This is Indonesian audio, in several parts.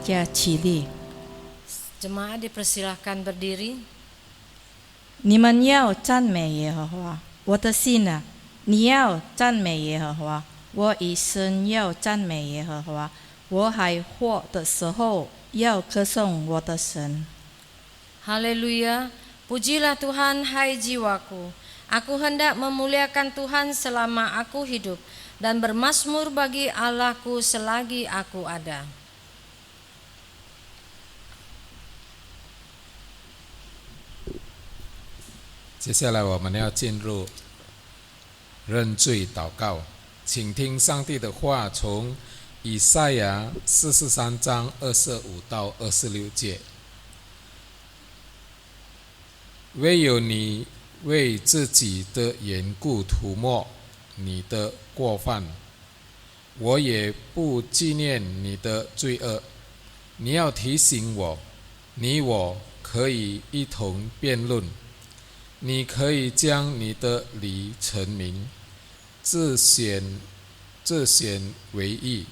家起立。 Jemaat dipersilahkan berdiri. 你们要赞美耶和华，我的心啊，你要赞美耶和华，我一生要赞美耶和华，我还活的时候要歌颂我的神。 Haleluya, pujilah Tuhan hai jiwaku. Aku hendak memuliakan Tuhan selama aku hidup dan bermazmur bagi Allahku selagi aku ada. 接下来我们要进入认罪祷告，请听上帝的话，从以赛亚43章25到26节。唯有你为自己的缘故涂抹你的过犯，我也不纪念你的罪恶。你要提醒我，你我可以一同辩论。 你可以将你的理陈明，自显为义。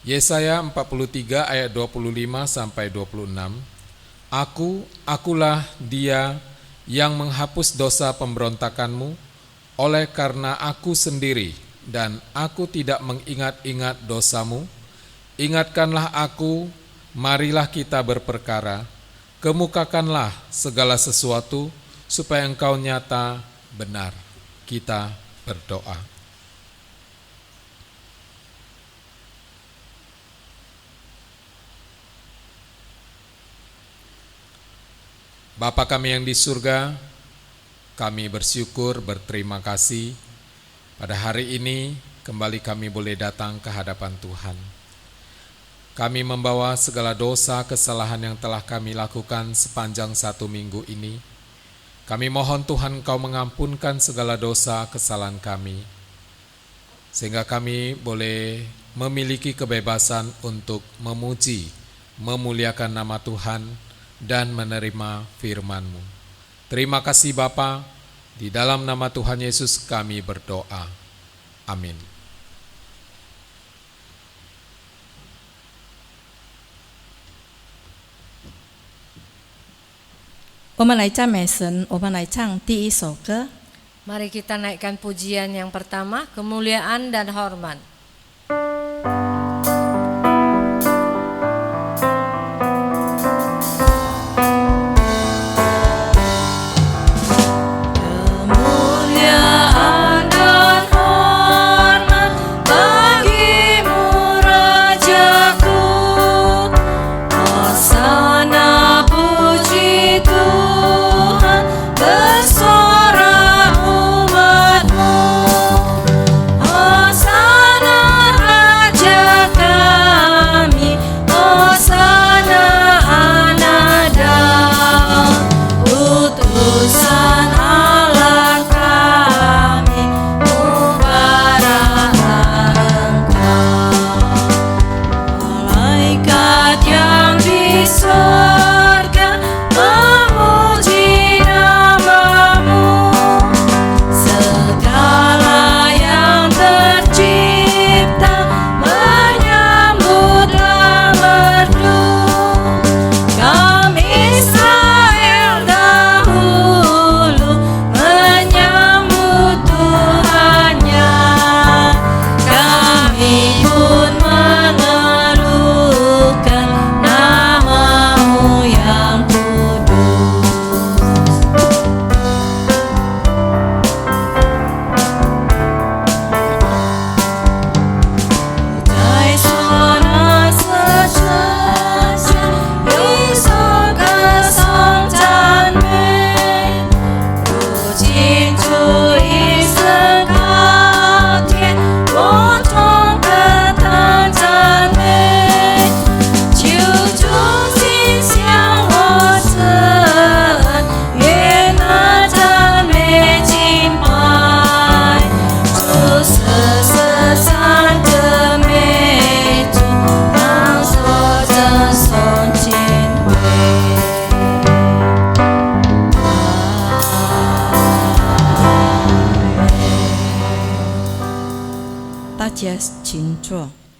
Yesaya 43 ayat 25 sampai 26. Akulah dia yang menghapus dosa pemberontakanmu, oleh karena aku sendiri dan aku tidak mengingat-ingat dosamu. Ingatkanlah aku, marilah kita berperkara. Kemukakanlah segala sesuatu supaya engkau nyata benar. Kita berdoa. Bapa kami yang di surga, kami bersyukur, berterima kasih pada hari ini kembali kami boleh datang ke hadapan Tuhan. Kami membawa segala dosa, kesalahan yang telah kami lakukan sepanjang 1 minggu ini. Kami mohon Tuhan Engkau mengampunkan segala dosa, kesalahan kami, sehingga kami boleh memiliki kebebasan untuk memuji, memuliakan nama Tuhan, dan menerima firman-Mu. Terima kasih Bapa, di dalam nama Tuhan Yesus kami berdoa. Amin. 我们来赞美神，我们来唱第一首歌。 Mari kita naikkan pujian yang pertama, kemuliaan dan hormat.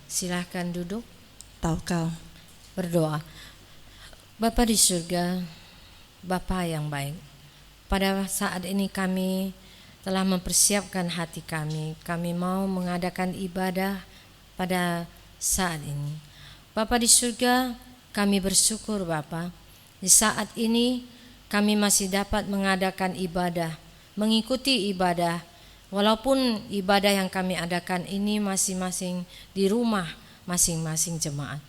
Silahkan duduk. 祷告。 Berdoa. Bapa di surga, Bapa yang baik, pada saat ini kami telah mempersiapkan hati kami. Kami mau mengadakan ibadah pada saat ini. Bapa di surga, kami bersyukur Bapa, di saat ini kami masih dapat mengadakan ibadah, mengikuti ibadah, walaupun ibadah yang kami adakan ini masing-masing di rumah masing-masing jemaat.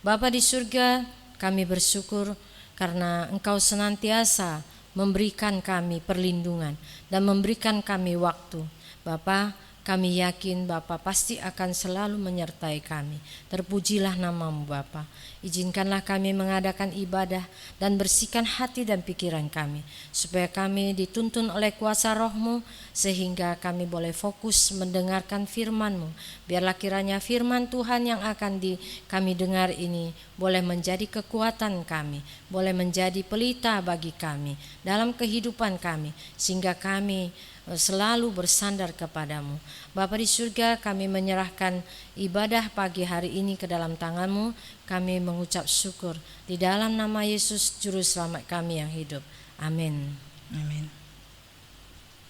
Bapa di surga, kami bersyukur karena Engkau senantiasa memberikan kami perlindungan dan memberikan kami waktu. Bapa, kami yakin Bapa pasti akan selalu menyertai kami. Terpujilah nama-Mu Bapa. Izinkanlah kami mengadakan ibadah dan bersihkan hati dan pikiran kami, supaya kami dituntun oleh kuasa Roh-Mu, sehingga kami boleh fokus mendengarkan firman-Mu. Biarlah kiranya firman Tuhan yang akan kami dengar ini boleh menjadi kekuatan kami, boleh menjadi pelita bagi kami dalam kehidupan kami, sehingga kami selalu bersandar kepadamu. Bapa di surga, kami menyerahkan ibadah pagi hari ini ke dalam tangan-Mu. Kami mengucap syukur di dalam nama Yesus Juru Selamat kami yang hidup. Amin. Amin。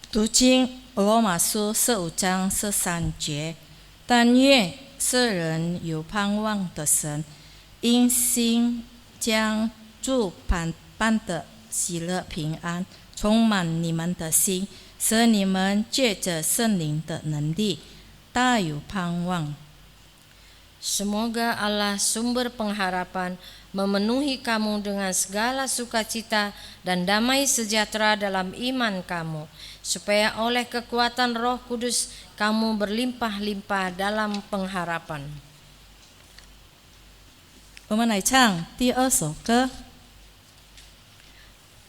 读经罗马书15章13节，但愿世人有盼望的神，因心将诸般的喜乐平安充满你们的心，使你们借着圣灵的能力大有盼望。 Semoga Allah sumber pengharapan memenuhi kamu dengan segala sukacita dan damai sejahtera dalam iman kamu, supaya oleh kekuatan Roh Kudus kamu berlimpah-limpah dalam pengharapan. 我们来唱第2首歌。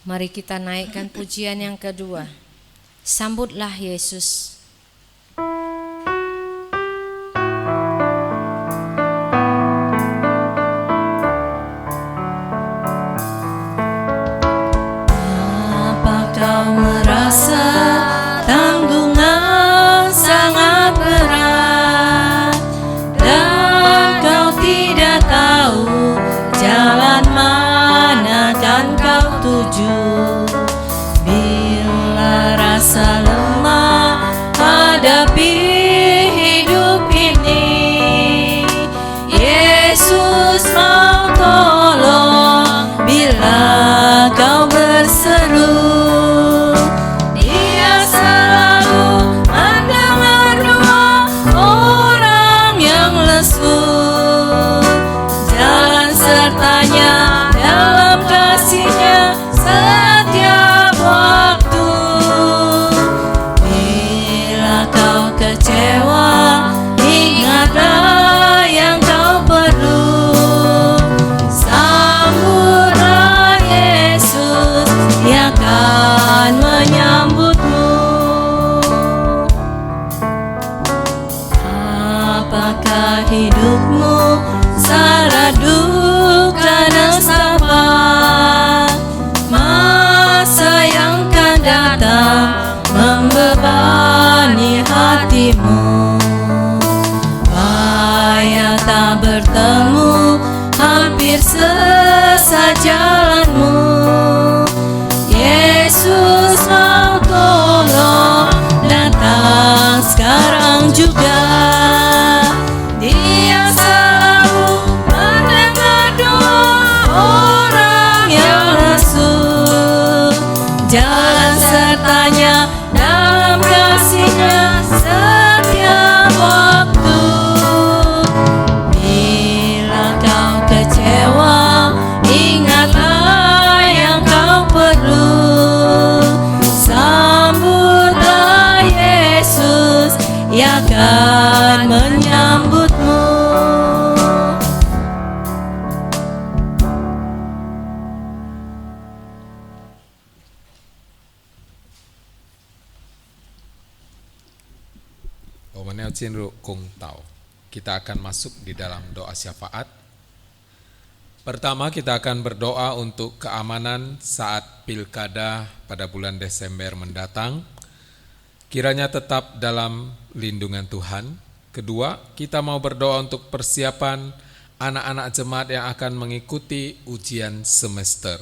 Mari kita naikkan pujian yang kedua. Sambutlah Yesus. Apa kau merasa tanggungan sangat berat dan kau tidak tahu jalan mana kan kau tuju? Bila rasa lemah hadapi hidup ini, Yesus mau tolong. Bila kau berseru, Dia selalu mendengar doa orang yang lesu. Jalan sertanya dalam kasih-Nya setiap waktu. Bila kau kecewa, ingatlah yang kau perlu. Sambutlah Yesus, Dia akan menyambutmu. Apakah hidupmu syarat duka dan sabar? Masa yang akan datang membebani hatimu. Payah tak bertemu, hampir sesat jalanmu. Yesus mau tolong, datang sekarang juga. Dia selalu mendengar doa orang yang lesu. Jalan sertanya dalam kasih-Nya setiap waktu. Bila kau kecewa, ingatlah yang kau perlu. Sambutlah Yesus, Ia akan menyambutmu. Omaneo Cinru Kung Tao. Kita akan masuk di dalam doa syafaat. Pertama kita akan berdoa untuk keamanan saat pilkada pada bulan Desember mendatang. Kiranya tetap dalam lindungan Tuhan. Kedua, kita mau berdoa untuk persiapan anak-anak jemaat yang akan mengikuti ujian semester.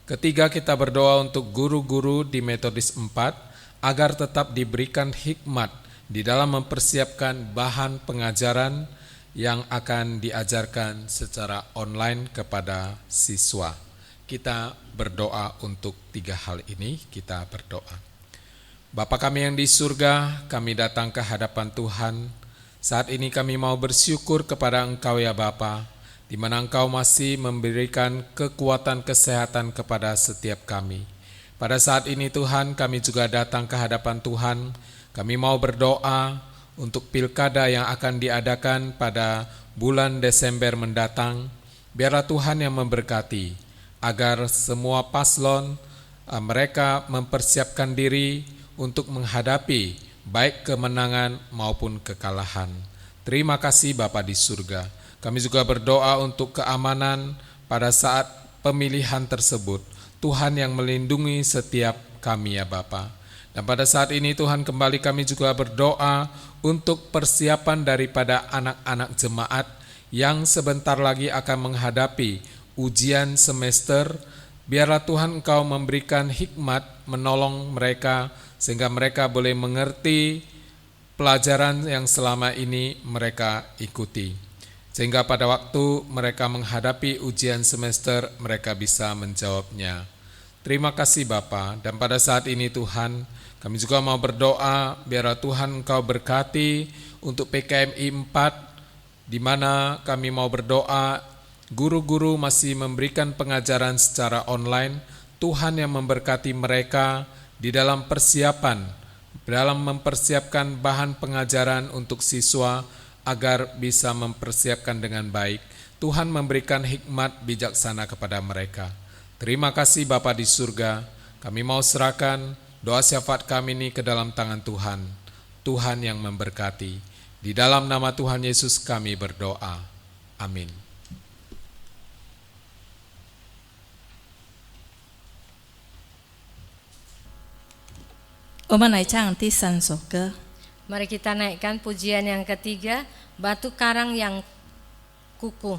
Ketiga, kita berdoa untuk guru-guru di Metodis 4 agar tetap diberikan hikmat di dalam mempersiapkan bahan pengajaran yang akan diajarkan secara online kepada siswa. Kita berdoa untuk 3 hal ini, kita berdoa. Bapa kami yang di surga, kami datang ke hadapan Tuhan. Saat ini kami mau bersyukur kepada Engkau ya Bapa, di mana Engkau masih memberikan kekuatan kesehatan kepada setiap kami. Pada saat ini Tuhan, kami juga datang ke hadapan Tuhan. Kami mau berdoa untuk pilkada yang akan diadakan pada bulan Desember mendatang. Biarlah Tuhan yang memberkati, agar semua paslon mereka mempersiapkan diri untuk menghadapi baik kemenangan maupun kekalahan. Terima kasih Bapa di surga. Kami juga berdoa untuk keamanan pada saat pemilihan tersebut. Tuhan yang melindungi setiap kami ya Bapa. Dan pada saat ini Tuhan, kembali kami juga berdoa untuk persiapan daripada anak-anak jemaat yang sebentar lagi akan menghadapi ujian semester. Biarlah Tuhan Engkau memberikan hikmat menolong mereka sehingga mereka boleh mengerti pelajaran yang selama ini mereka ikuti. Sehingga pada waktu mereka menghadapi ujian semester, mereka bisa menjawabnya. Terima kasih Bapa. Dan pada saat ini Tuhan, kami juga mau berdoa, biarlah Tuhan Engkau berkati untuk PKMI 4, di mana kami mau berdoa, guru-guru masih memberikan pengajaran secara online. Tuhan yang memberkati mereka di dalam persiapan, dalam mempersiapkan bahan pengajaran untuk siswa agar bisa mempersiapkan dengan baik. Tuhan memberikan hikmat bijaksana kepada mereka. Terima kasih Bapa di surga. Kami mau serahkan doa syafaat kami ini ke dalam tangan Tuhan. Tuhan yang memberkati. Di dalam nama Tuhan Yesus kami berdoa. Amin. 我们来唱第3首歌。 Mari kita naikkan pujian yang ketiga, Batu Karang yang Kukuh.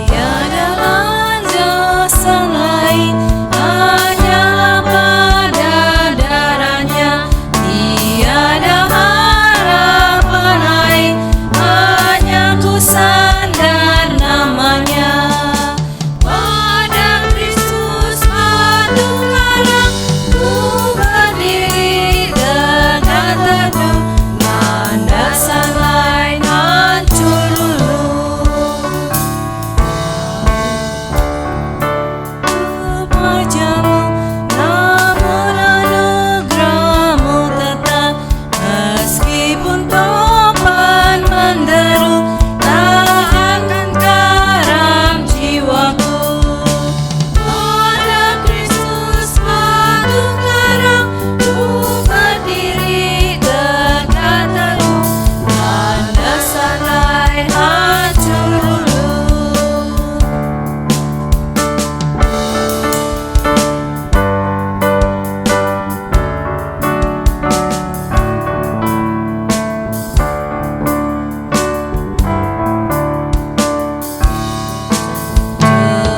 Tiada landasan lain, hanya pada darahnya. Tiada harapan lain, hanya ku sandar namanya. Pada Kristus batu karang, ku berdiri tegak teduh. Landasan lain hancur dulu. Padamu, namun anugerahmu tetap, meskipun topan menderu, tak akan karam jiwaku. Pada Kristus batu karang, ku berdiri tegak teguh. Landasan lain hancur dulu.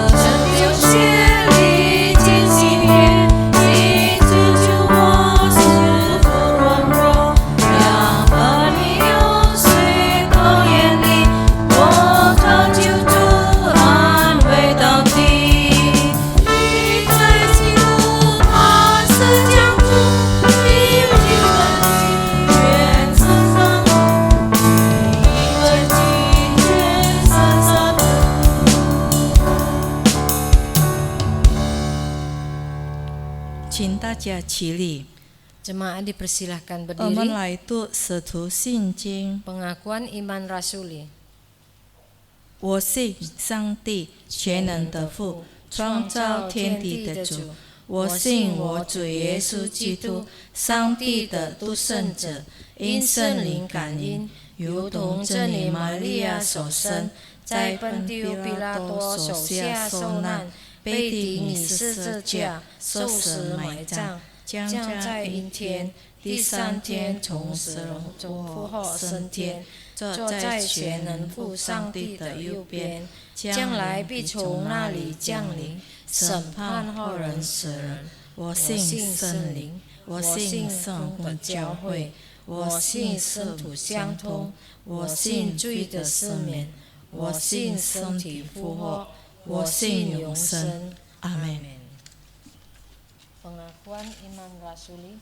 这酒血历经洗遍，你救救我是否软弱？让把你用水都眼里，我靠救主安慰到底。你在基督磐石降住，你有几分全身上路，你为今全身上路。请大家起立， Jemaat dipersilahkan 我们 berdiri. 来读《使徒信经》。 Pengakuan iman rasuli. 我信上帝全能的父，创造天地的主。我信我主耶稣基督，上帝的独生者，因圣灵感应，如同真理玛利亚所生，在本丢比拉多手下受难，背地你十字架受死埋葬，将在阴天，第三天从死人中复活升天，坐在全能父上帝的右边，将来必从那里降临，审判后人死人。我信圣灵，我信圣婚教会，我信圣徒相通，我信罪的赦免，我信身体复活，我信永生。阿门。 Pengakuan iman rasuli.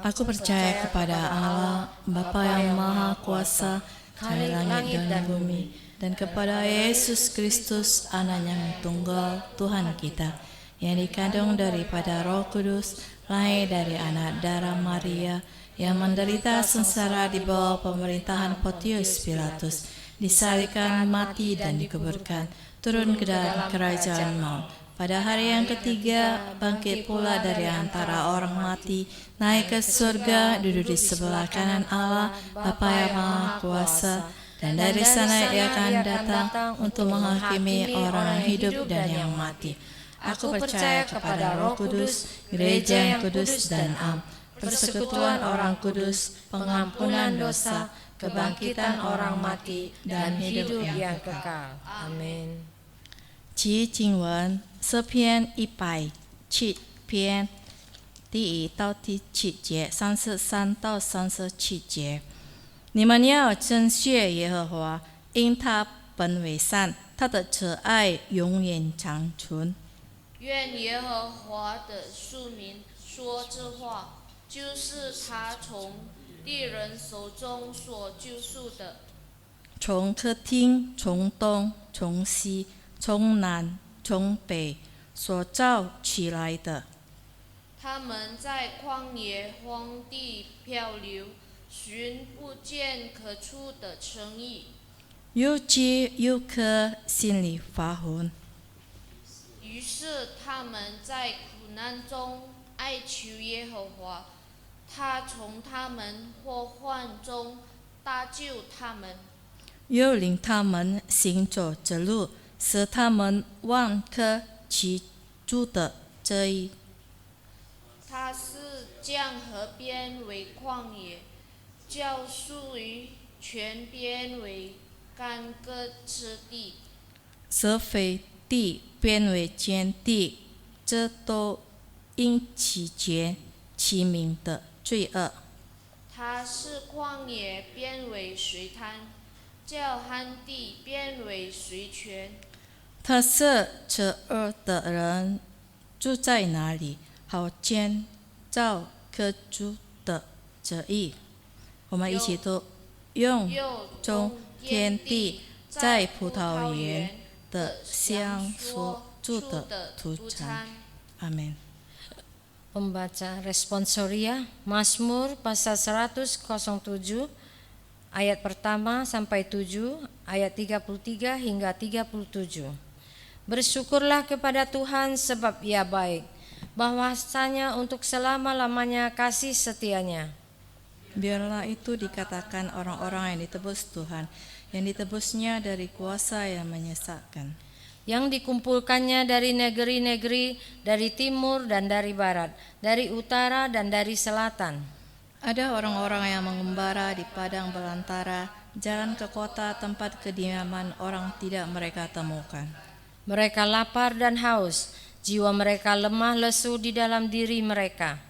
Aku percaya kepada Allah, Bapa yang Maha Kuasa, Khalik langit dan bumi, dan kepada Yesus Kristus, Anaknya yang tunggal, Tuhan kita, yang dikandung daripada Roh Kudus, lahir dari anak darah Maria, yang menderita sengsara di bawah pemerintahan Pontius Pilatus, disalibkan, mati dan dikuburkan, turun ke dalam kerajaan maut. Pada hari yang ketiga, bangkit pula dari antara orang mati, naik ke surga, duduk di sebelah kanan Allah, Bapa yang Maha Kuasa, dan dari sana Ia akan datang untuk menghakimi orang hidup dan yang mati. Aku percaya kepada Roh Kudus, gereja yang kudus dan am, persekutuan orang kudus, pengampunan dosa, kebangkitan orang mati, dan hidup yang kekal. Amin. 其经文诗篇107篇第1到第7节，33到37节。你们要珍惜耶和华，因他本为善，他的慈爱永远长存。愿耶和华的庶民说这话，就是他从敌人手中所救赎的。从客厅，从东，从西，从南，从北所造起来的。他们在旷野荒地漂流，寻不见可出的城邑。又饥又渴，心里发昏。于是他们在苦难中哀求耶和华，他从他们祸患中搭救他们。又领他们行走直路，使他们万科其住的这一。他是将河边为旷野，叫树于泉边为干戈之地。使非地变为坚地，这都因其结其名的罪恶。他是旷野变为水滩，叫旱地变为水泉。他是这恶的人住在哪里？好建造可住的这意。我们一起读：用中天地在葡萄园的香所住的土产。阿门。 Pembaca responsoria Mazmur pasal 107 ayat pertama sampai 7, ayat 33 hingga 37. Bersyukurlah kepada Tuhan sebab Ia baik, bahwasanya untuk selama-lamanya kasih setianya. Biarlah itu dikatakan orang-orang yang ditebus Tuhan, yang ditebusnya dari kuasa yang menyesatkan. Yang dikumpulkannya dari negeri-negeri, dari timur dan dari barat, dari utara dan dari selatan. Ada orang-orang yang mengembara di padang belantara, jalan ke kota tempat kediaman orang tidak mereka temukan. Mereka lapar dan haus, jiwa mereka lemah lesu di dalam diri mereka.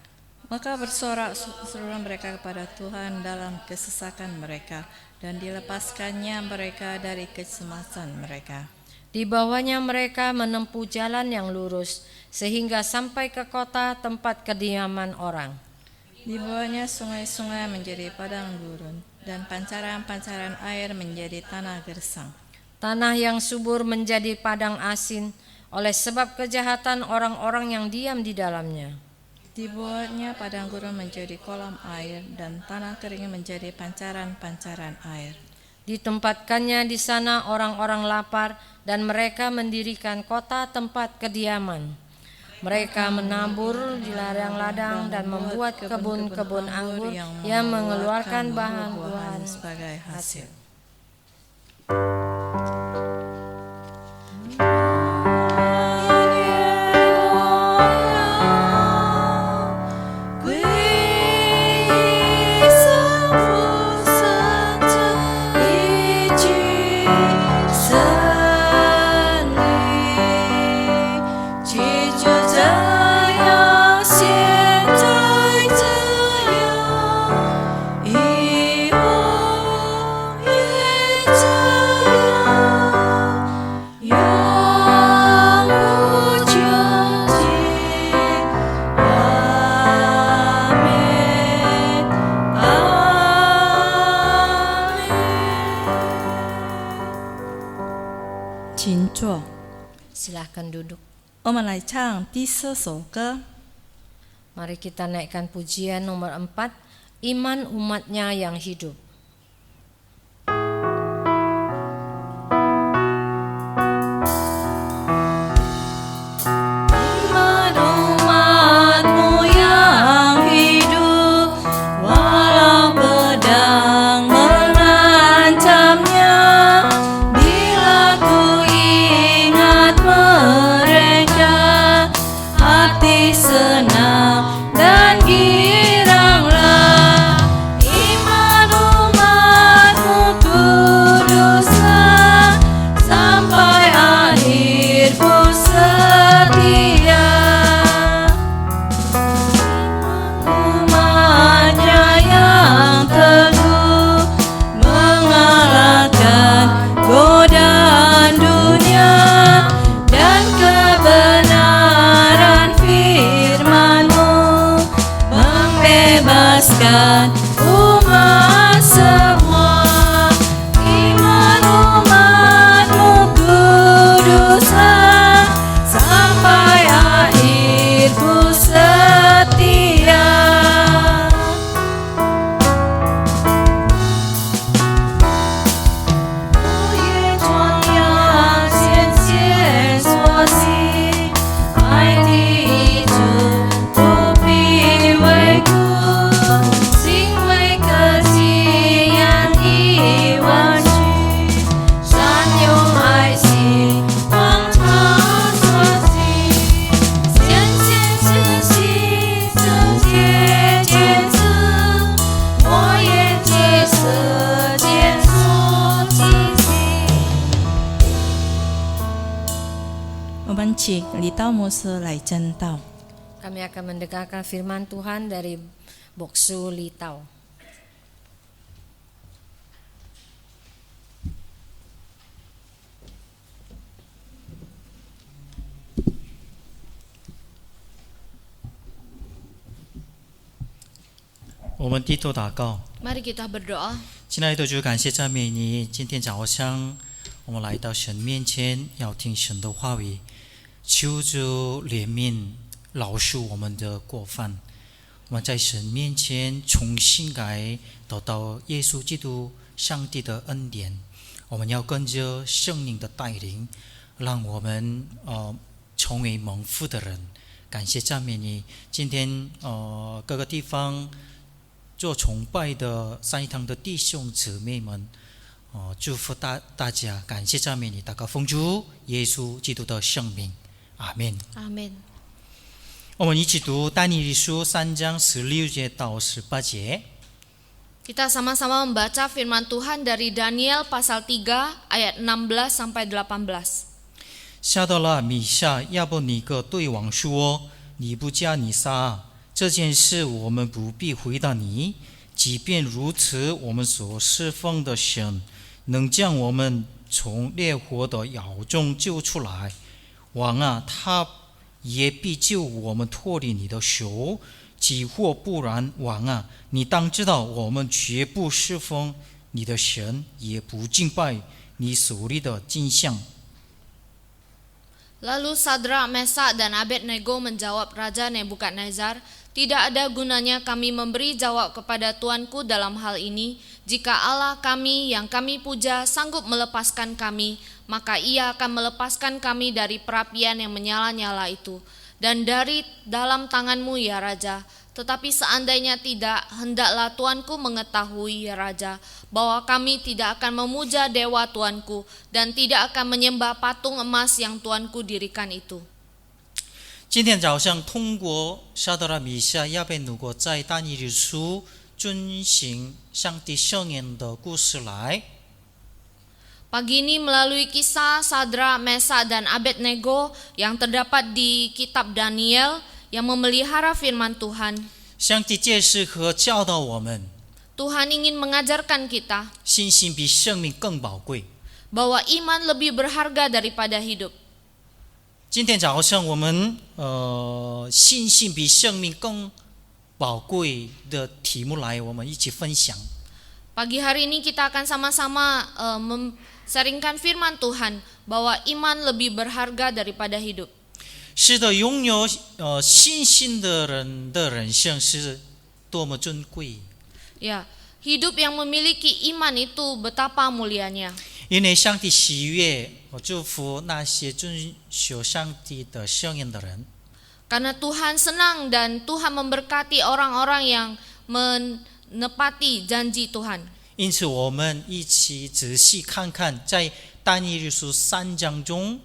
Maka bersorak-sorai mereka kepada Tuhan dalam kesesakan mereka, dan dilepaskannya mereka dari kecemasan mereka. Di bawahnya mereka menempuh jalan yang lurus, sehingga sampai ke kota tempat kediaman orang. Di bawahnya sungai-sungai menjadi padang gurun, dan pancaran-pancaran air menjadi tanah gersang. Tanah yang subur menjadi padang asin, oleh sebab kejahatan orang-orang yang diam di dalamnya. Di bawahnya padang gurun menjadi kolam air, dan tanah kering menjadi pancaran-pancaran air. Ditempatkannya di sana orang-orang lapar, dan mereka mendirikan kota tempat kediaman. Mereka menabur di ladang-ladang dan membuat kebun-kebun anggur yang mengeluarkan buah-buahan sebagai hasil. 坐。 Silahkan duduk. 我们来唱第4首歌。 Mari kita naikkan pujian nomor 4, Iman Umatnya yang Hidup. Iman umatmu yang hidup, walau pedang mengancamnya. Bila ku ingat mereka, hati senang dan giranglah. Iman umatmu kuduslah, sampai akhir ku setia. Umatnya yang teguh, mengalahkan godaan dunia, dan kebenaran firman-Mu membebaskan umat semua. Iman umat-Mu kuduslah, sampai akhir ku setia. Litau Musa lai centau. Kami akan mendengarkan firman Tuhan dari Boksu Litau. Mari kita berdoa. 亲爱的主，感谢赞美你。今天早上，我们来到神面前，要听神的话语。求主怜悯饶恕我们的过犯，我们在神面前重新得到耶稣基督上帝的恩典。我们要跟着圣灵的带领，让我们成为蒙福的人。感谢赞美你。今天各个地方做崇拜的三一堂的弟兄姊妹们，祝福大家。感谢赞美你，祷告奉主耶稣基督的圣名。阿门。阿门。我们一起读但以理书3章16节到18节。 Kita sama-sama membaca firman Tuhan dari Daniel pasal 3 ayat 16 sampai 18. 夏德拉、米夏、亚伯尼各对王说：“尼布加尼撒，这件事我们不必回答你。即便如此，我们所侍奉的神能将我们从烈火的窑中救出来。王啊，他也必救我们脱离你的手。即或不然，王啊，你当知道，我们绝不侍奉你的神，也不敬拜你所立的金像。” Lalu Sadrak, Mesak, dan Abednego menjawab Raja Nebukadnezar, "Tidak ada gunanya kami memberi jawab kepada Tuanku dalam hal ini. Jika Allah kami yang kami puja sanggup melepaskan kami, maka Ia akan melepaskan kami dari perapian yang menyala-nyala itu, dan dari dalam tanganmu ya Raja. Tetapi seandainya tidak, hendaklah Tuanku mengetahui ya Raja, bahwa kami tidak akan memuja dewa Tuanku dan tidak akan menyembah patung emas yang Tuanku dirikan itu." 今天早上通过沙德拉、米夏、亚别努哥在但以理书遵行上帝圣言的故事来。 Pagi ini melalui kisah Sadrak, Mesak, dan Abednego yang terdapat di kitab Daniel yang memelihara firman Tuhan. 上帝解释和教导我们， Tuhan ingin mengajarkan kita 信心比生命更宝贵。 bahwa iman lebih berharga daripada hidup. 今天早上我们信心比生命更宝贵的题目来，我们一起分享。Pagi hari ini kita akan sama-sama sharingkan firman Tuhan bahwa iman lebih berharga daripada hidup. 是的，拥有信心的人的人生是多么珍贵。 Ya, hidup yang memiliki iman itu betapa mulianya. 因为上帝喜悦和祝福那些遵守上帝的声音的人。 Karena Tuhan senang dan Tuhan memberkati orang-orang yang menepati janji Tuhan. 因此，我们一起仔细看看在但以理书3章中，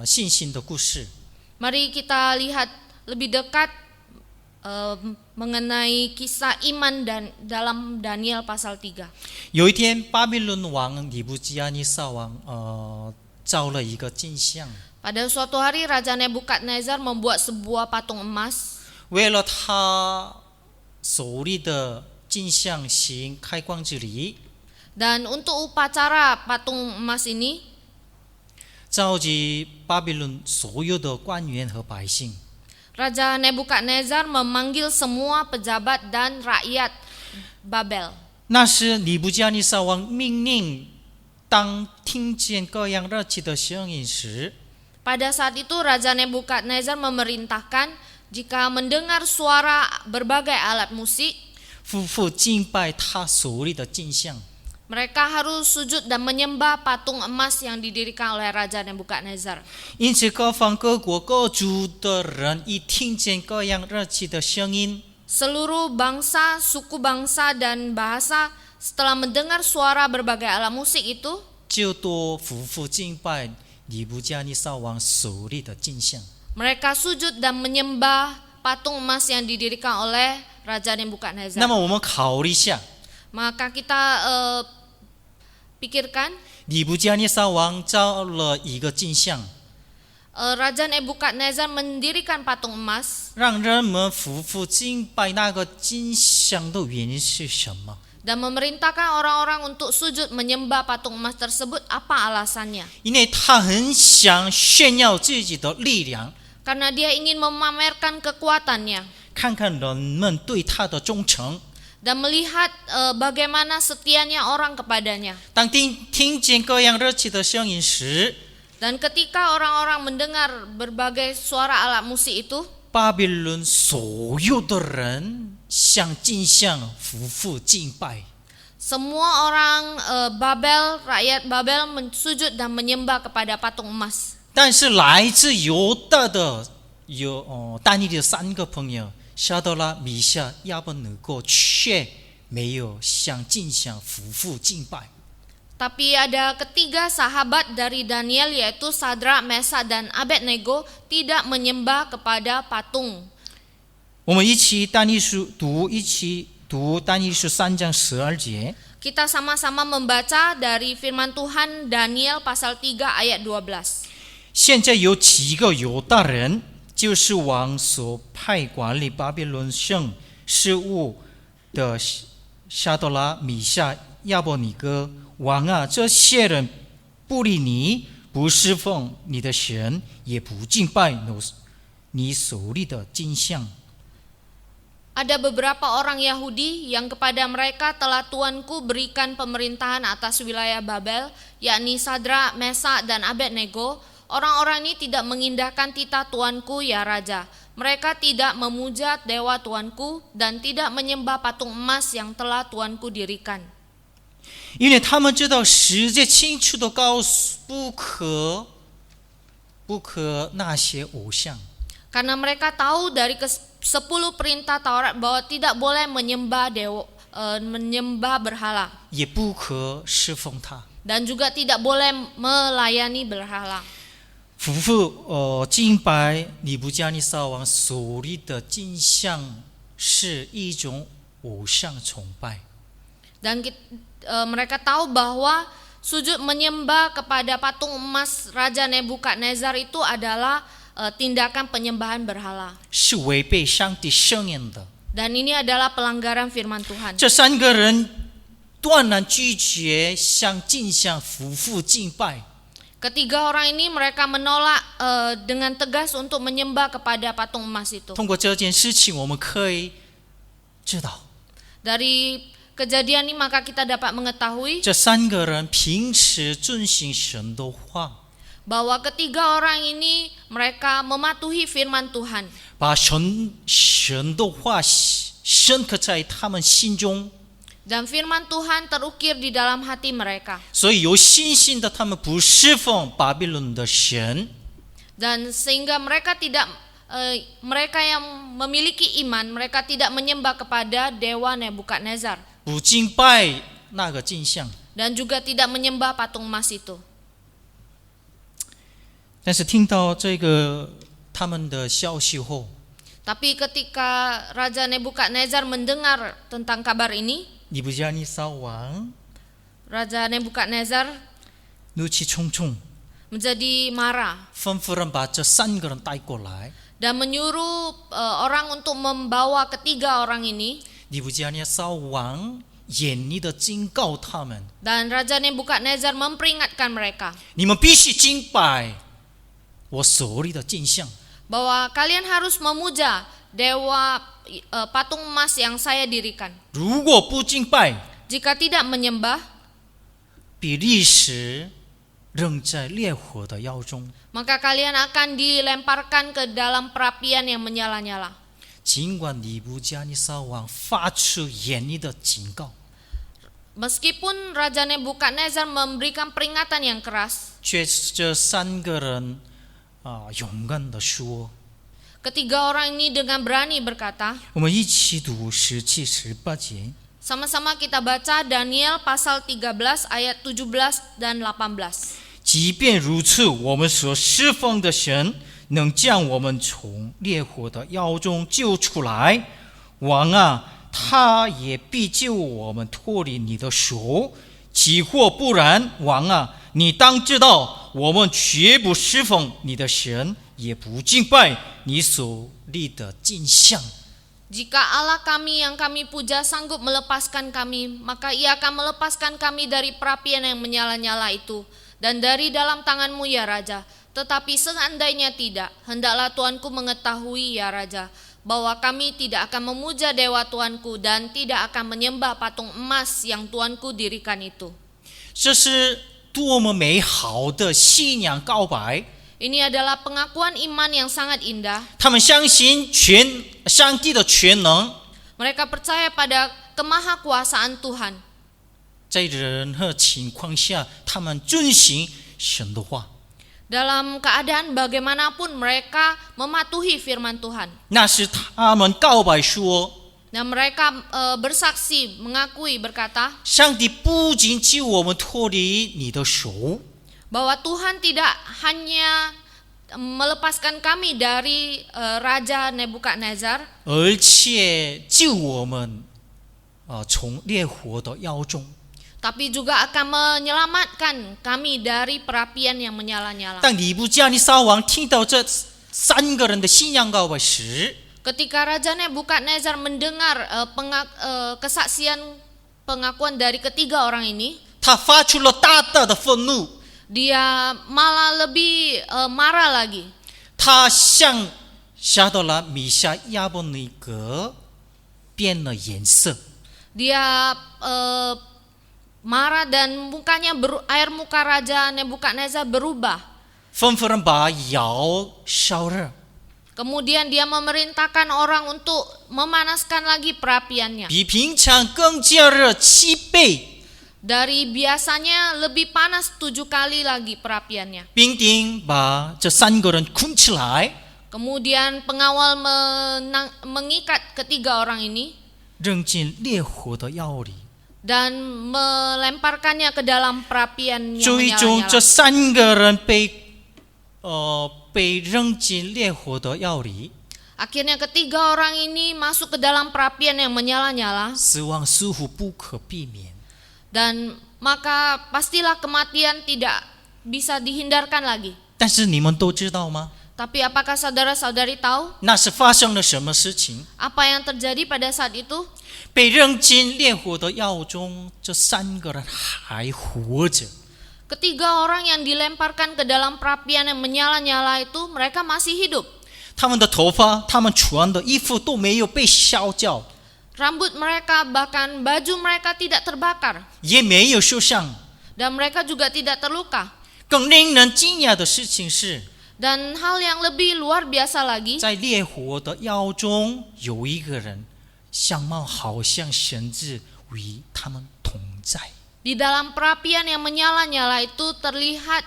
信心的故事。 Mari kita lihat lebih dekat mengenai kisah iman dan dalam Daniel pasal 3. 有一天，巴比伦王尼布基亚尼撒王造了一个镜像， Pada suatu hari Raja Nebukadnezar membuat sebuah patung emas 为了他手里的镜像行开光之礼， dan untuk upacara patung emas ini 召集巴比伦所有的官员和百姓。 Raja Nebukadnezar memanggil semua pejabat dan rakyat Babel. 那时尼布加尼撒王命令，当听见各样乐器的声音时， Pada saat itu Raja Nebukadnezar memerintahkan jika mendengar suara berbagai alat musik, 夫妇敬拜他手里的镜像。 mereka harus sujud dan menyembah patung emas yang didirikan oleh Raja Nebukadnezar. 因此，各方各国各族的人一听见各样乐器的声音， Seluruh bangsa, suku bangsa dan bahasa setelah mendengar suara berbagai alat musik itu 就多夫妇敬拜尼布加尼撒王手里的镜像。 mereka sujud dan menyembah patung emas yang didirikan oleh Raja 那 Nebukadnezar. 么，我们考虑一下， Maka kita pikirkan 尼布加尼撒王造了一个镜像， Raja Nebukadnezar mendirikan patung emas 让人们夫妇敬拜那个镜像的原因是什么？ dan memerintahkan orang-orang untuk sujud menyembah patung emas tersebut. Apa alasannya? 因为他很想炫耀自己的力量， Karena dia ingin memamerkan kekuatannya 看看人们对他的忠诚。 dan melihat bagaimana setianya orang kepadanya. 当听见各样乐器的声音时， Dan ketika orang-orang mendengar berbagai suara alat musik itu, 巴比伦所有的人向镜像夫妇敬拜。 semua orang Babel, rakyat Babel sujud dan menyembah kepada patung emas. 但是来自犹大的但以理的3个朋友沙德拉、米夏、亚伯尼哥却没有向镜像夫妇敬拜。 Tapi ada ketiga sahabat dari Daniel yaitu Sadrak, Mesak dan Abednego tidak menyembah kepada patung. 我们一起但以理读但以理书3章12节。 Kita sama-sama membaca dari firman Tuhan Daniel pasal 3 ayat 12. 现在有几个犹大人，就是王所派管理巴比伦省事务的沙德拉、米夏、亚伯尼哥。 王啊，这些人不理你，不侍奉你的神，也不敬拜你手里的镜像。 Ada beberapa orang Yahudi yang kepada mereka telah Tuanku berikan pemerintahan atas wilayah Babel, yakni Sadrak, Mesak dan Abednego. Orang-orang ini tidak mengindahkan titah Tuanku ya Raja. Mereka tidak memuja dewa Tuanku dan tidak menyembah patung emas yang telah Tuanku dirikan. 因为他们知道世界清楚地告诉不可那些偶像。 Karena mereka tahu dari 10 perintah Taurat bahwa tidak boleh menyembah menyembah berhala 也不可侍奉他。 dan juga tidak boleh melayani berhala. 夫妇敬拜尼布加尼撒王手里的镜像是一种偶像崇拜。 Dan mereka tahu bahwa sujud menyembah kepada patung emas Raja Nebukadnezar itu adalah tindakan penyembahan berhala. 是违背上帝圣言的。 Dan ini adalah pelanggaran firman Tuhan. 这3个人断然拒绝向镜像夫妇敬拜。 Ketiga orang ini mereka menolak dengan tegas untuk menyembah kepada patung emas itu. 通过这件事情，我们可以知道， Dari kejadian ini maka kita dapat mengetahui 这三个人平时遵行神的话， bahwa ketiga orang ini mereka mematuhi firman Tuhan, 把神的话深刻在他们心中， dan firman Tuhan terukir di dalam hati mereka. 所以有信心的他们不侍奉巴比伦的神， Dan sehingga mereka mereka yang memiliki iman, mereka tidak menyembah kepada dewa Nebukadnezar 不敬拜那个镜像。 dan juga tidak menyembah patung emas itu. 但是听到这个他们的消息后， Tapi ketika Raja Nebukadnezar mendengar tentang kabar ini, 尼布加尼撒王 Raja Nebukadnezar 怒气冲冲， menjadi marah 吩咐人把这三个人带过来。 dan menyuruh orang untuk membawa ketiga orang ini. 尼布加尼撒王严厉的警告他们： Dan Raja Nebukadnezar memperingatkan mereka 你们必须敬拜我手里的镜像。 bahwa kalian harus memuja dewa patung emas yang saya dirikan. 如果不敬拜， Jika tidak menyembah, 比利时扔在烈火的窑中。 maka kalian akan dilemparkan ke dalam perapian yang menyala-nyala. 尽管尼布加尼撒王发出严厉的警告， Meskipun Raja Nebukadnezar memberikan peringatan yang keras, 却这三个人勇敢地说： ketiga orang ini dengan berani berkata, 我们一起读17、18节。 sama-sama kita baca Daniel pasal 13 ayat 17 dan 18. 即便如此，我们所侍奉的神能将我们从烈火的窑中救出来。王啊，他也必救我们脱离你的手。即或不然，王啊，你当知道，我们绝不侍奉你的神，也不敬拜你所立的镜像。 Jika Allah kami yang kami puja sanggup melepaskan kami, maka ia akan melepaskan kami dari perapian yang menyala-nyala itu dan dari dalam tanganmu ya Raja. Tetapi seandainya tidak, hendaklah Tuanku mengetahui ya Raja, bahwa kami tidak akan memuja dewa Tuanku dan tidak akan menyembah patung emas yang Tuanku dirikan itu. 这是多么美好的信仰告白！ Ini adalah pengakuan iman yang sangat indah. 他们相信上帝的全能， Mereka percaya pada kemahakuasaan Tuhan. 在任何情况下，他们遵行神的话。 Dalam keadaan bagaimanapun mereka mematuhi firman Tuhan. 那是他们告白说， Dan mereka bersaksi, mengakui, berkata 上帝不仅救我们脱离你的手， bahwa Tuhan tidak hanya melepaskan kami dari Raja Nebukadnezar, 而且救我们从烈火的窑中。 tapi juga akan menyelamatkan kami dari perapian yang menyala-nyala. 当尼布加尼撒王听到这三个人的信仰告白时， Ketika Raja Nebukadnezar mendengar kesaksian pengakuan dari ketiga orang ini, 他发出了大大的愤怒。 dia malah lebih marah lagi. 他向夏多拉、米夏、亚伯尼格变了颜色。 Dia marah dan mukanya air muka Raja Nebukadnezar berubah. 吩咐人把窑烧热， Kemudian dia memerintahkan orang untuk memanaskan lagi perapiannya. 比平常更加热7倍。 Dari biasanya lebih panas 7 kali lagi perapiannya. 兵丁把这三个人捆起来， Kemudian pengawal mengikat ketiga orang ini 扔进烈火的窑里。 dan melemparkannya ke dalam perapian yang 最终，这 menyala-nyala. 三个人被扔进烈火的窑里， Akhirnya ketiga orang ini masuk ke dalam perapian yang menyala-nyala 死亡似乎不可避免。 dan maka pastilah kematian tidak bisa dihindarkan lagi. 但是你们都知道吗？ Tapi apakah saudara-saudari tahu 那是发生了什么事情？ apa yang terjadi pada saat itu? 被扔进烈火的窑中，这三个人还活着。 Ketiga orang yang dilemparkan ke dalam perapian yang menyala-nyala itu mereka masih hidup. 他们的头发、他们穿的衣服都没有被烧焦。Rambut mereka bahkan baju mereka tidak terbakar 也没有受伤。 dan mereka juga tidak terluka. 更令人惊讶的事情是， Dan hal yang lebih luar biasa lagi, 在烈火的腰中有一个人，相貌好像神子与他们同在。 di dalam perapian yang menyala-nyala itu terlihat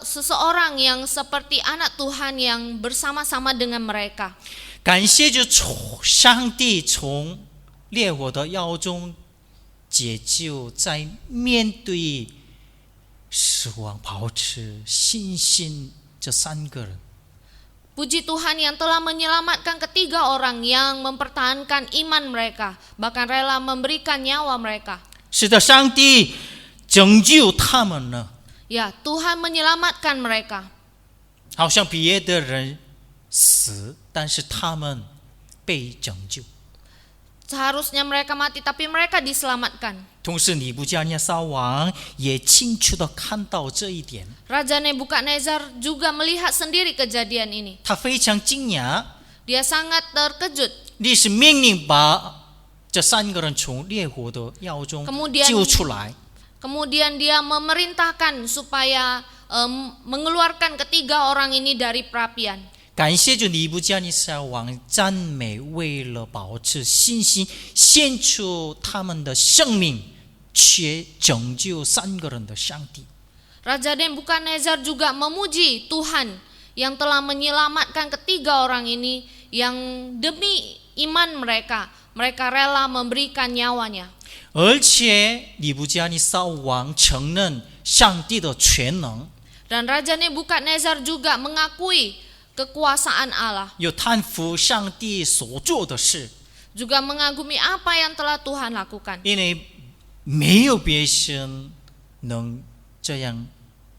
seseorang yang seperti anak Tuhan yang bersama-sama dengan mereka. 感谢就上帝从烈火的腰中解救，在面对死亡保持信心这3个人。 Puji Tuhan yang telah menyelamatkan ketiga orang yang mempertahankan iman mereka, bahkan rela memberikan nyawa mereka. 是的，上帝拯救他们了， Ya, Tuhan menyelamatkan mereka. 好像别的人死，但是他们被拯救。 Seharusnya mereka mati, tapi mereka diselamatkan. 同时，尼布加尼撒王也清楚地看到这一点， Raja Nebukadnezar juga melihat sendiri kejadian ini. 他非常惊讶， Dia sangat terkejut. 历史命令把这3个人从烈火的腰中 Kemudian 救出来。 Kemudian dia memerintahkan supaya mengeluarkan ketiga orang ini dari perapian. 感谢主尼布加尼撒王，赞美为了保持信心，献出他们的生命，却拯救3个人的上帝。 Raja Nebukadnezar juga memuji Tuhan yang telah menyelamatkan ketiga orang ini, yang demi iman mereka rela memberikan nyawanya. 而且尼布加尼撒王承认上帝的全能， Dan Raja Nebukadnezar juga mengakui kekuasaan Allah, 又叹服上帝所做的事， juga mengagumi apa yang telah Tuhan lakukan. 因为没有别人能这样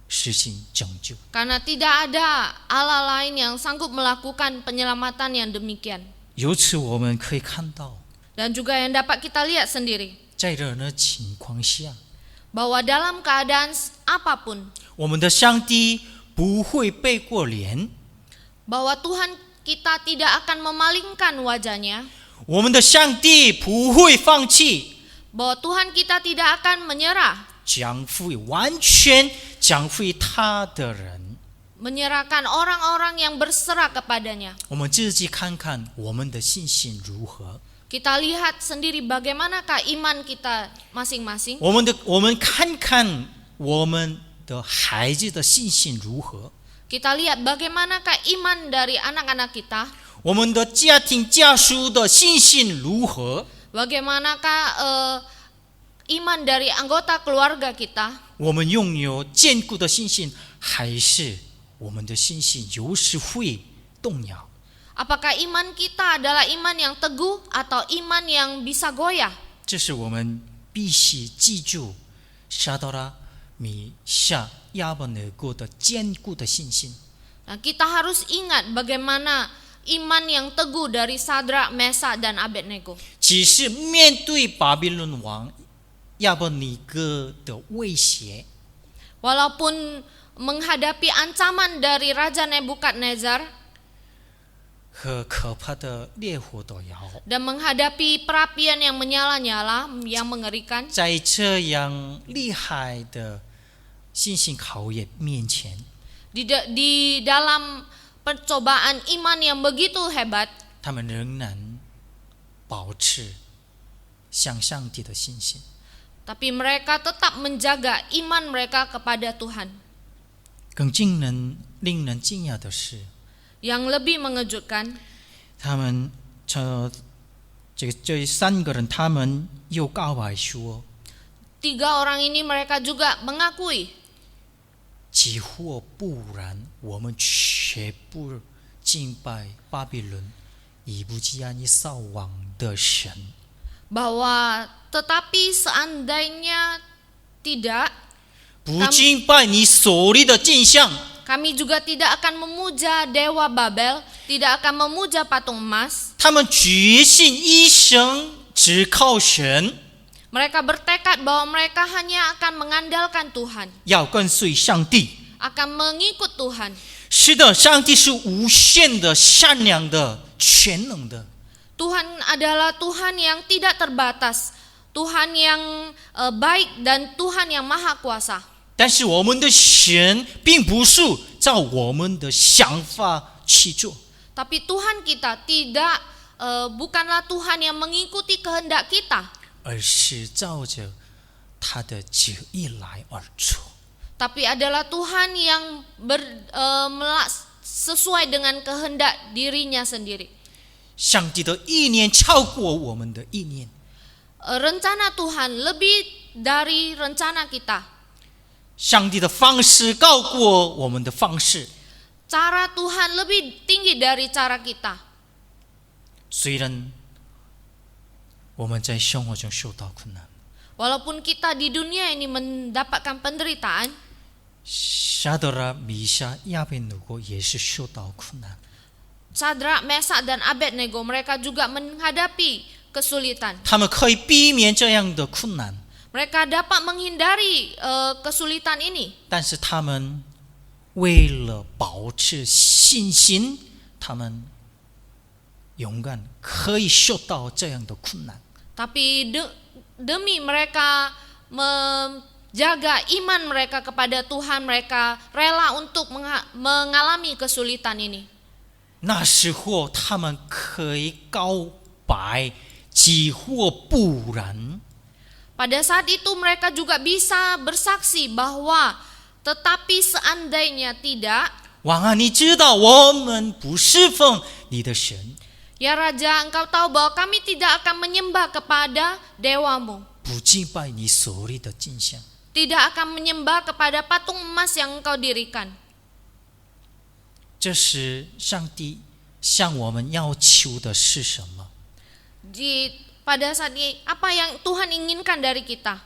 实行拯救。 Karena tidak ada Allah lain yang sanggup melakukan penyelamatan yang demikian. 由此我们可以看到， Dan juga yang dapat kita lihat sendiri, 在任何情况下， bahwa dalam keadaan apapun, 我们的上帝不会背过脸， bahwa Tuhan kita tidak akan memalingkan wajahnya, 我们的上帝不会放弃， bahwa Tuhan kita tidak akan menyerah, 将会完全将会他的人。 menyerahkan orang-orang yang berserah kepadanya. 我们自己看看我们的信心如何。 Kita lihat sendiri bagaimanakah iman kita masing-masing. 我们看看我们的孩子的信心如何。 Kita lihat bagaimanakah iman dari anak-anak kita. 我们的家庭家属的信心如何？ Bagaimanakah iman dari anggota keluarga kita. 我们拥有坚固的信心，还是我们的信心有时会动摇？ Apakah iman kita adalah iman yang teguh atau iman yang bisa goyah? 这是我们必须记住沙多拉、米夏、亚伯尼哥的坚固的信心。 Nah, kita harus ingat bagaimana iman yang teguh dari Sadrak, Mesak, dan Abednego. 只是面对巴比伦王亚伯尼哥的威胁， Walaupun menghadapi ancaman dari Raja Nebukadnezar 和可怕的烈火的窑， dan menghadapi perapian yang menyala-nyala, yang mengerikan, 在这样厉害的信心考验面前， di dalam percobaan iman yang begitu hebat, 他们仍然保持向上帝的信心。 tapi mereka tetap menjaga iman mereka kepada Tuhan. 更令人惊讶的是， Yang lebih mengejutkan, 他们这3个人，他们又告白说， 3 orang ini mereka juga mengakui, 几或不然，我们绝不敬拜巴比伦尼布加尼撒王的神。 bahwa tetapi seandainya tidak, 不敬拜你所立的镜像， kami juga tidak akan memuja dewa Babel, tidak akan memuja patung emas. 他们决心一生只靠神， Mereka bertekad bahwa mereka hanya akan mengandalkan Tuhan, 要跟随上帝。 akan mengikut Tuhan. 是的，上帝是无限的、善良的、全能的。Tuhan adalah Tuhan yang tidak terbatas, Tuhan yang baik dan Tuhan yang maha kuasa. 但是我们的神并不是照我们的想法去做， Tapi Tuhan kita bukanlah Tuhan yang mengikuti kehendak kita, 而是照着他的旨意来而做。 tapi adalah Tuhan yang sesuai dengan kehendak dirinya sendiri. 上帝的意念超过我们的意念， Rencana Tuhan lebih dari rencana kita. 上帝的方式高过我们的方式。 Cara Tuhan lebih tinggi dari cara kita. 虽然我们在生活中受到困难， Walaupun kita di dunia ini mendapatkan penderitaan, 沙德拉、米沙、亚贝努哥也是受到困难。 Sadrak, Mesak, dan Abednego mereka juga menghadapi kesulitan. 他们可以避免这样的困难， Mereka dapat menghindari kesulitan ini. 但是他们为了保持信心，他们勇敢可以受到这样的困难。 Tapi demi mereka menjaga iman mereka kepada Tuhan, mereka rela untuk mengalami kesulitan ini. 那时候他们可以告白，几或不然。 Pada saat itu mereka juga bisa bersaksi bahwa tetapi seandainya tidak, 王啊，你知道我们不侍奉你的神， ya Raja, engkau tahu bahwa kami tidak akan menyembah kepada dewamu, 不敬拜你所立的金像。 tidak akan menyembah kepada patung emas yang engkau dirikan. 这是上帝向我们要求的是什么？ Pada saat ini, apa yang Tuhan inginkan dari kita?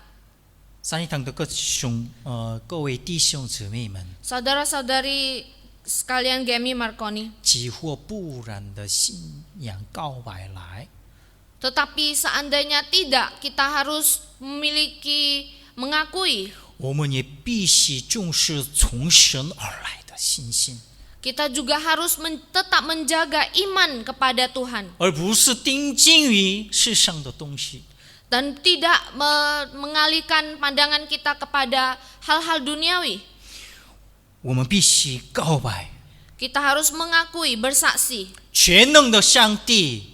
三一堂的各位弟兄姊妹们， Saudara-saudari sekalian Gemi Marconi, 几或不然的信仰告白来， tetapi seandainya tidak, kita harus mengakui, 我们也必须重视从神而来的信心， kita juga harus tetap menjaga iman kepada Tuhan 而不是定睛于世上的东西。 dan tidak mengalihkan pandangan kita kepada hal-hal duniawi. 我们必须告白， Kita harus mengakui, bersaksi 全能的上帝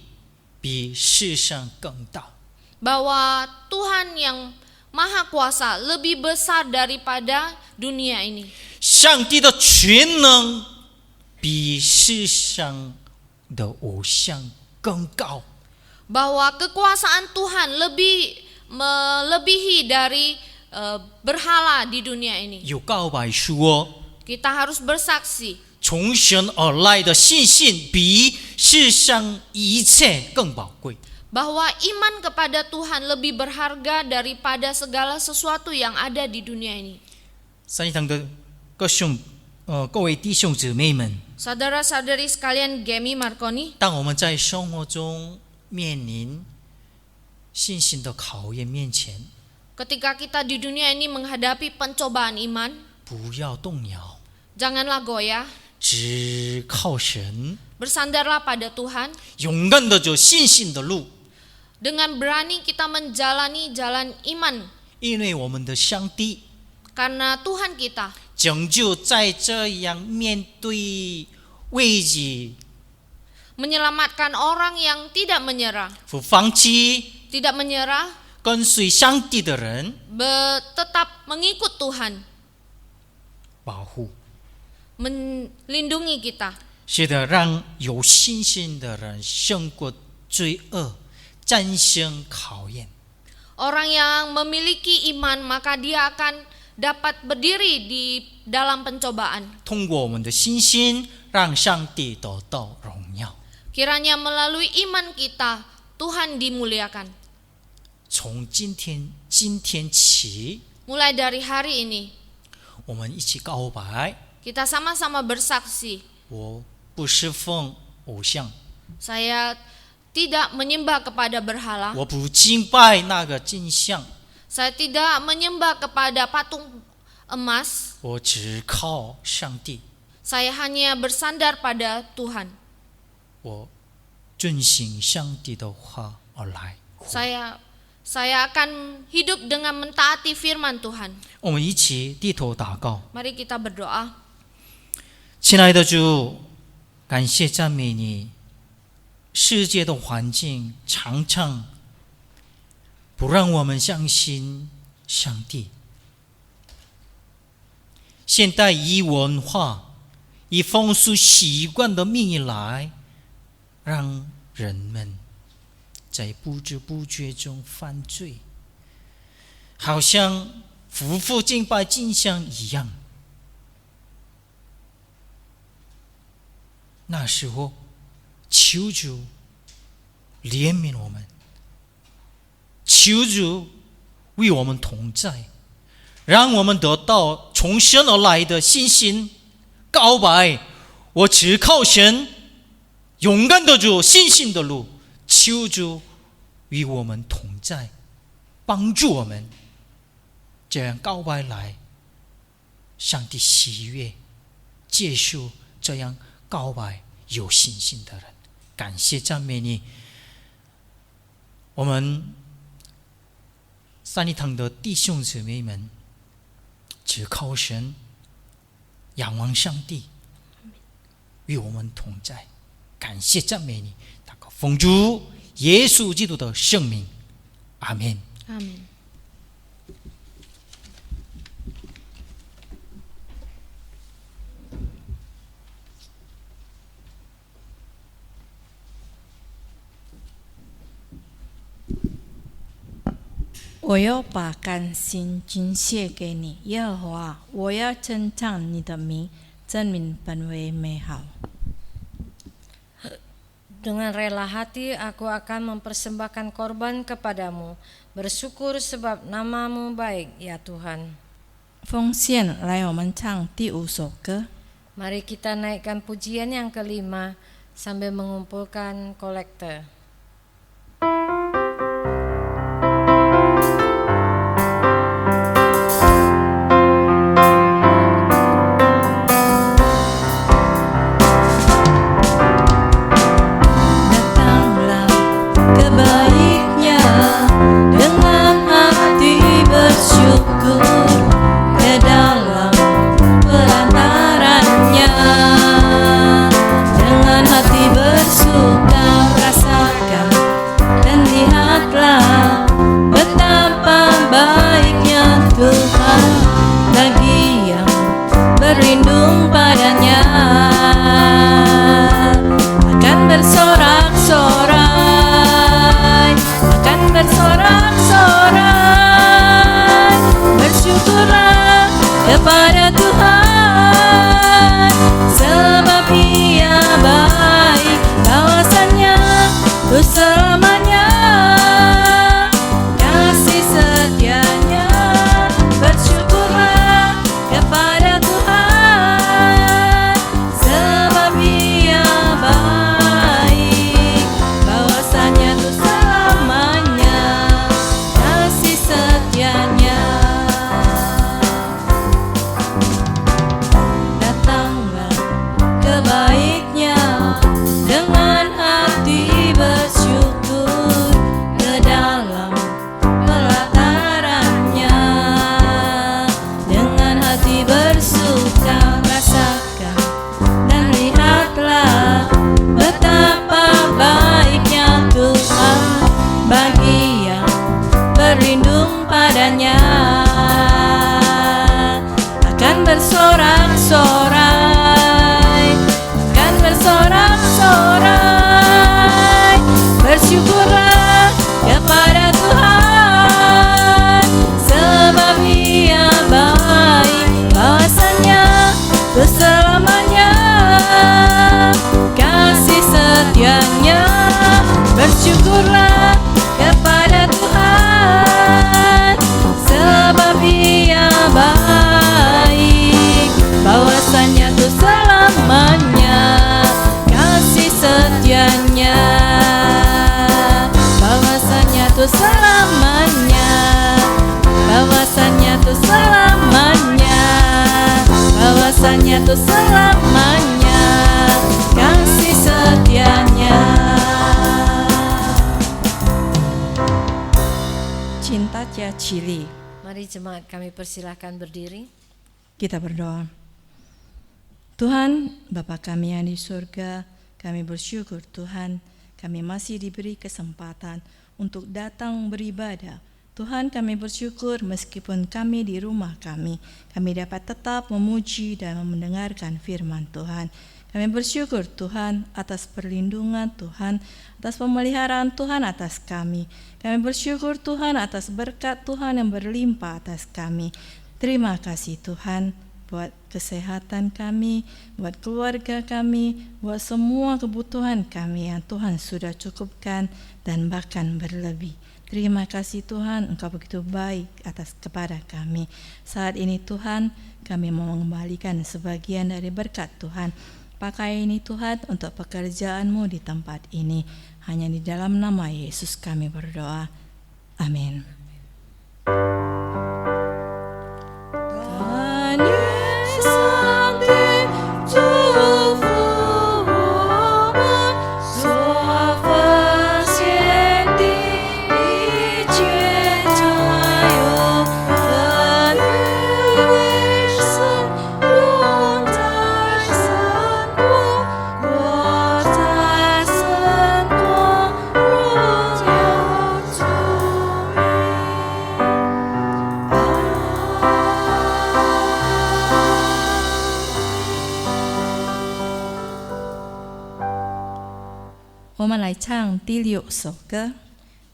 比世上更大。 bahwa Tuhan yang Maha Kuasa lebih besar daripada dunia ini. 上帝的全能比世上的偶像更高。 Bahwa kekuasaan Tuhan lebih melebihi dari berhala di dunia ini. 有告白说， Kita harus bersaksi 从神而来的信心比世上一切更宝贵。 bahwa iman kepada Tuhan lebih berharga daripada segala sesuatu yang ada di dunia ini. 三一堂的各位弟兄姊妹们， Saudara-saudari sekalian Gemi Marconi, 当我们在生活中面临信心的考验面前， ketika kita di dunia ini menghadapi pencobaan iman, 不要动摇， janganlah goyah, 只靠神， bersandarlah pada Tuhan. 勇敢的走信心的路， Dengan berani kita menjalani jalan iman, 因为我们的上帝 karena Tuhan kita 拯救在这样面对危机 menyelamatkan orang yang tidak menyerah, 不放弃 tidak menyerah, 跟随上帝的人， tetap mengikut Tuhan, 保护， melindungi kita. 是的，让有信心的人胜过罪恶，战胜考验。 Orang yang memiliki iman maka dia akan dapat berdiri di dalam pencobaan. 通过我们的信心，让上帝得到荣耀。 Kiranya melalui iman kita Tuhan dimuliakan. 从今天起， Mulai dari hari ini 我们一起告白： kita sama-sama bersaksi, 我不侍奉偶像， saya tidak menyembah kepada berhala, 我不敬拜那个金像， saya tidak menyembah kepada patung emas, 我只靠上帝。 saya hanya bersandar pada Tuhan. 我遵行上帝的话而来。 Saya akan hidup dengan mentaati firman Tuhan. 我们一起低头祷告。 Mari kita berdoa. 亲爱的主，感谢赞美你。世界的环境常常不让我们相信上帝。现代以文化、以风俗习惯的名义来，让人们在不知不觉中犯罪，好像夫妇敬拜镜像一样。那时候，求主怜悯我们，求主为我们同在，让我们得到从神而来的信心，告白我只靠神，勇敢的走信心的路。求主与我们同在，帮助我们这样告白来，上帝喜悦，接受这样告白有信心的人。感谢赞美你，我们三一堂的弟兄姊妹们，只靠神，仰望上帝，与我们同在。感谢赞美你，祷告奉主耶稣基督的圣名，阿们。 Amin. 我要把甘心敬献给你，耶和华，我要称赞你的名，证明本为美好。 Dengan rela hati aku akan mempersembahkan korban kepadamu, bersyukur sebab namamu baik, ya Tuhan. 奉献来，我们唱第5首歌。 Mari kita naikkan pujian yang kelima sambil mengumpulkan kolekte. Berlindung padanya akan bersorak-sorai, akan bersorak-sorai. Bersyukurlah kepada Tuhan, sebab Ia baik, kawasannya untuk selamanya, kasih setianya. Bersyukurlah kepada Tuhan, sebab Ia baik, bahwasanya untuk selamanya, kasih setianya. Datanglah ke baik-Nya dengan hati bersyukur, ke dalam pelataran-Nya dengan hati bersuka. Rasakan dan lihatlah betapa baiknya Tuhan bagi yang berlindung padanya. Akan bersorak-sorai, akan bersorak-sorai. Bersyukurlah kepada Tuhan, sebab Ia baik, bahwasanya untuk selamanya, kasih setianya. Bersyukurlah kepada Tuhan, sebab Ia baik, bahwasanya untuk selamanya, kasih setianya. Bahwasanya untuk selamanya, bahwasanya untuk selamanya, bahwasanya untuk selamanya, kasih setianya. cinta-Nya cili. Mari jemaat kami persilahkan berdiri. Kita berdoa. Tuhan, Bapa kami yang di surga, kami bersyukur Tuhan, kami masih diberi kesempatan untuk datang beribadah. Tuhan, kami bersyukur meskipun kami di rumah kami dapat tetap memuji dan mendengarkan firman Tuhan. Kami bersyukur Tuhan atas perlindungan Tuhan, atas pemeliharaan Tuhan atas kami. Kami bersyukur Tuhan atas berkat Tuhan yang berlimpah atas kami. Terima kasih Tuhan buat kesehatan kami, buat keluarga kami, buat semua kebutuhan kami yang Tuhan sudah cukupkan dan bahkan berlebih. Terima kasih Tuhan, Engkau begitu baik kepada kami. Saat ini Tuhan, kami mau mengembalikan sebagian dari berkat Tuhan. Pakai ini Tuhan untuk pekerjaan-Mu di tempat ini. Hanya di dalam nama Yesus kami berdoa. Amin.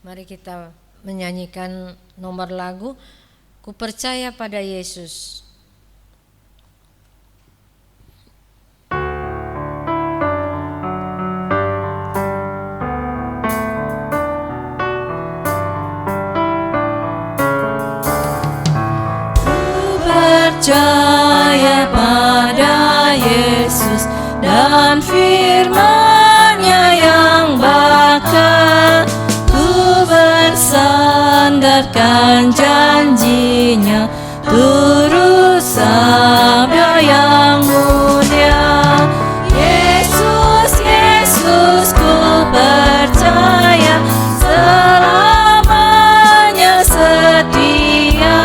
Mari kita menyanyikan nomor lagu Ku Percaya Pada Yesus. Percaya pada Yesus dan firman-Nya yang bakal, ku bersandarkan janji-Nya, turut sabda yang mulia. Yesus, Yesus, ku percaya selamanya setia.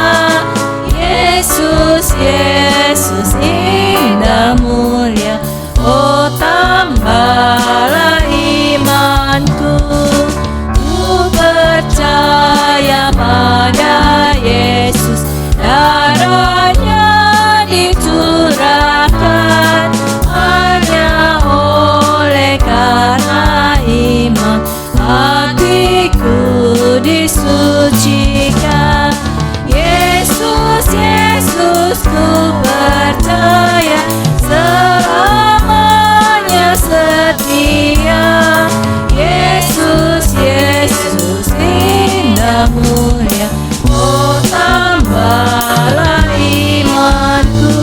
Yesus, Yesus, indah mulia, oh tambahlah imanku. Ku percaya pada Yesus, darah-Nya dicurahkan, hanya oleh karena iman hatiku disucikan. Yesus, Yesus, ku percaya selamanya setia. Yesus, Yesus, indah mulia, oh tambahlah imanku.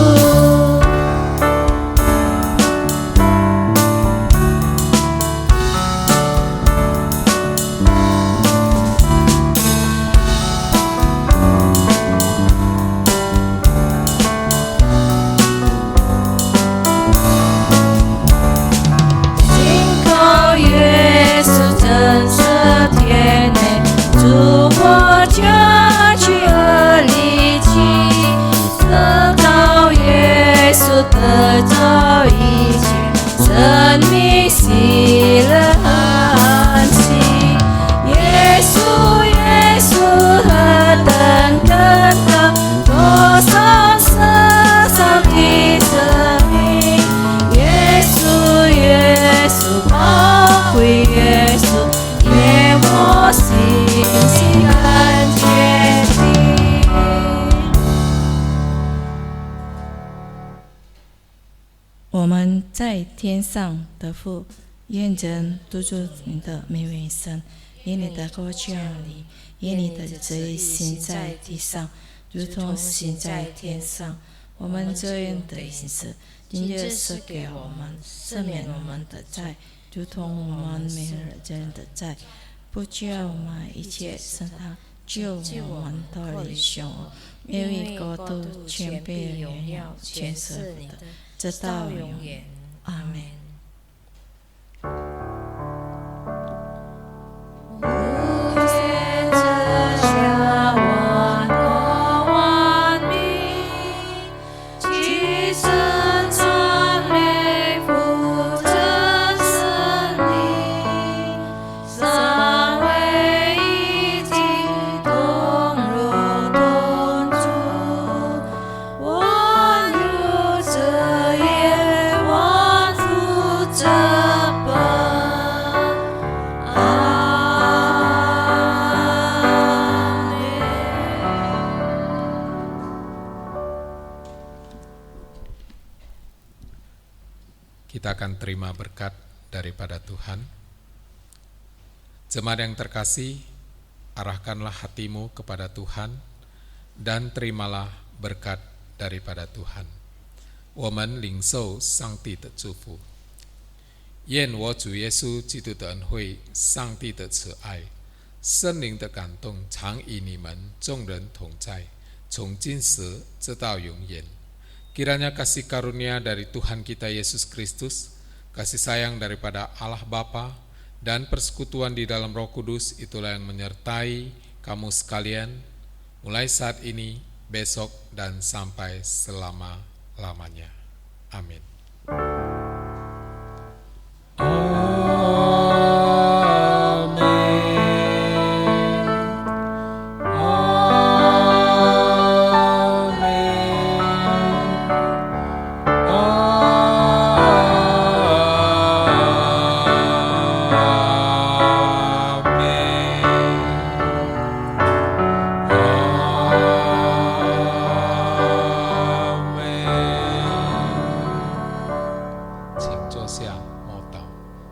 天上的父，愿人督促你的美为生，愿你的国降临，愿你的旨意行在地上，如同行在天上。我们这样的饮食，今日赐给我们，赦免我们的债，如同我们免了人的债，不叫我们一切审判，救我们脱离凶恶。因为国度、权柄、荣耀，全是你的，直到永远。阿门。无限之下 kita akan terima berkat daripada Tuhan. Jemaat yang terkasih, arahkanlah hatimu kepada Tuhan dan terimalah berkat daripada Tuhan. 我们领受上帝的祝福。愿我主耶稣基督的恩惠、上帝的慈爱、圣灵的感动常与你们众人同在，从今时直到永远。Kiranya kasih karunia dari Tuhan kita Yesus Kristus, kasih sayang daripada Allah Bapa, dan persekutuan di dalam Roh Kudus itulah yang menyertai kamu sekalian, mulai saat ini, besok, dan sampai selama-lamanya. Amin.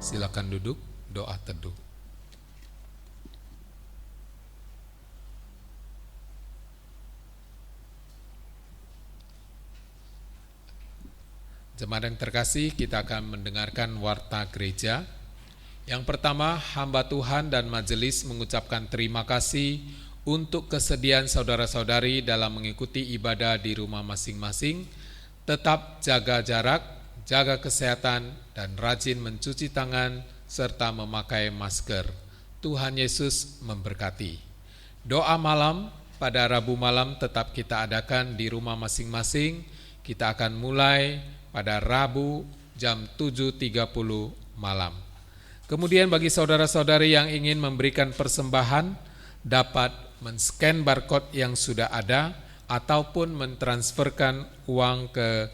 Silakan duduk, doa teduh. Jemaat yang terkasih, kita akan mendengarkan warta gereja. Yang pertama, hamba Tuhan dan majelis mengucapkan terima kasih untuk kesediaan saudara-saudari dalam mengikuti ibadah di rumah masing-masing. Tetap jaga jarak, jaga kesehatan, dan rajin mencuci tangan serta memakai masker. Tuhan Yesus memberkati. Doa malam pada Rabu malam tetap kita adakan di rumah masing-masing. Kita akan mulai pada Rabu jam 7.30 malam. Kemudian bagi saudara-saudari yang ingin memberikan persembahan, dapat men-scan barcode yang sudah ada ataupun mentransferkan uang ke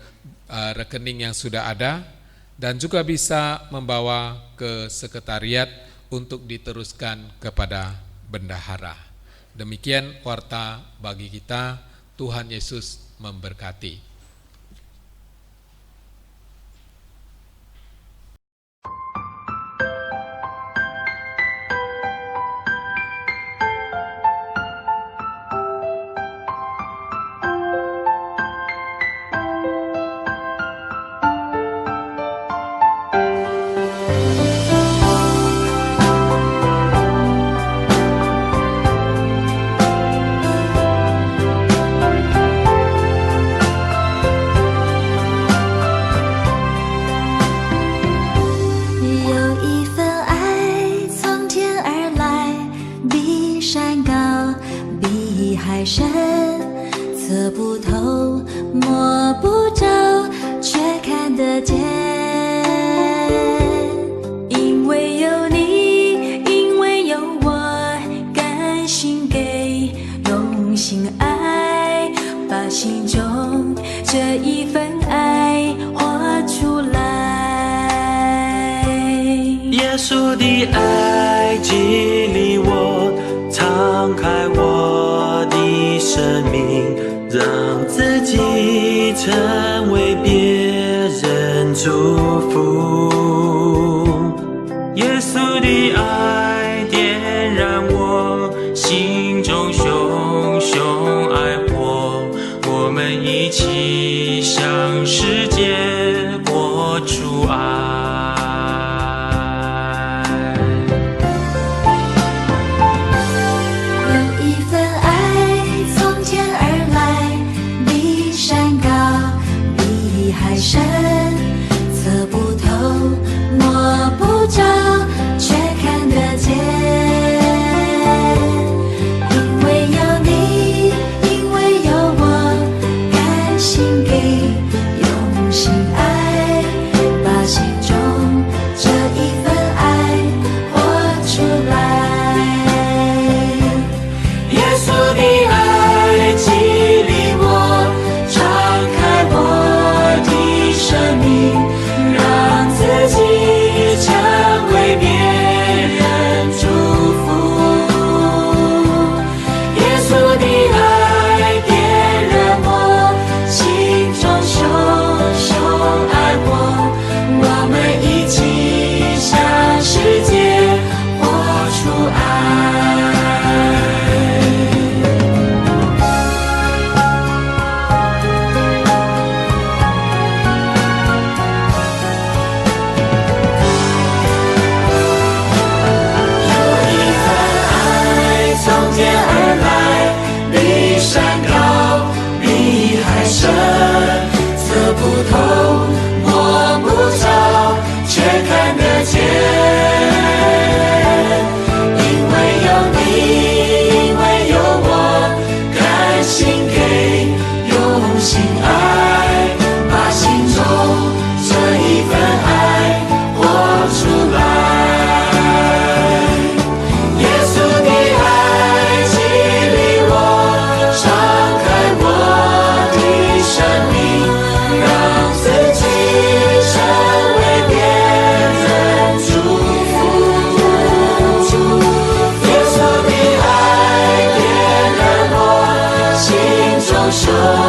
rekening yang sudah ada, dan juga bisa membawa ke sekretariat untuk diteruskan kepada bendahara. Demikian warta bagi kita. Tuhan Yesus memberkati. 手。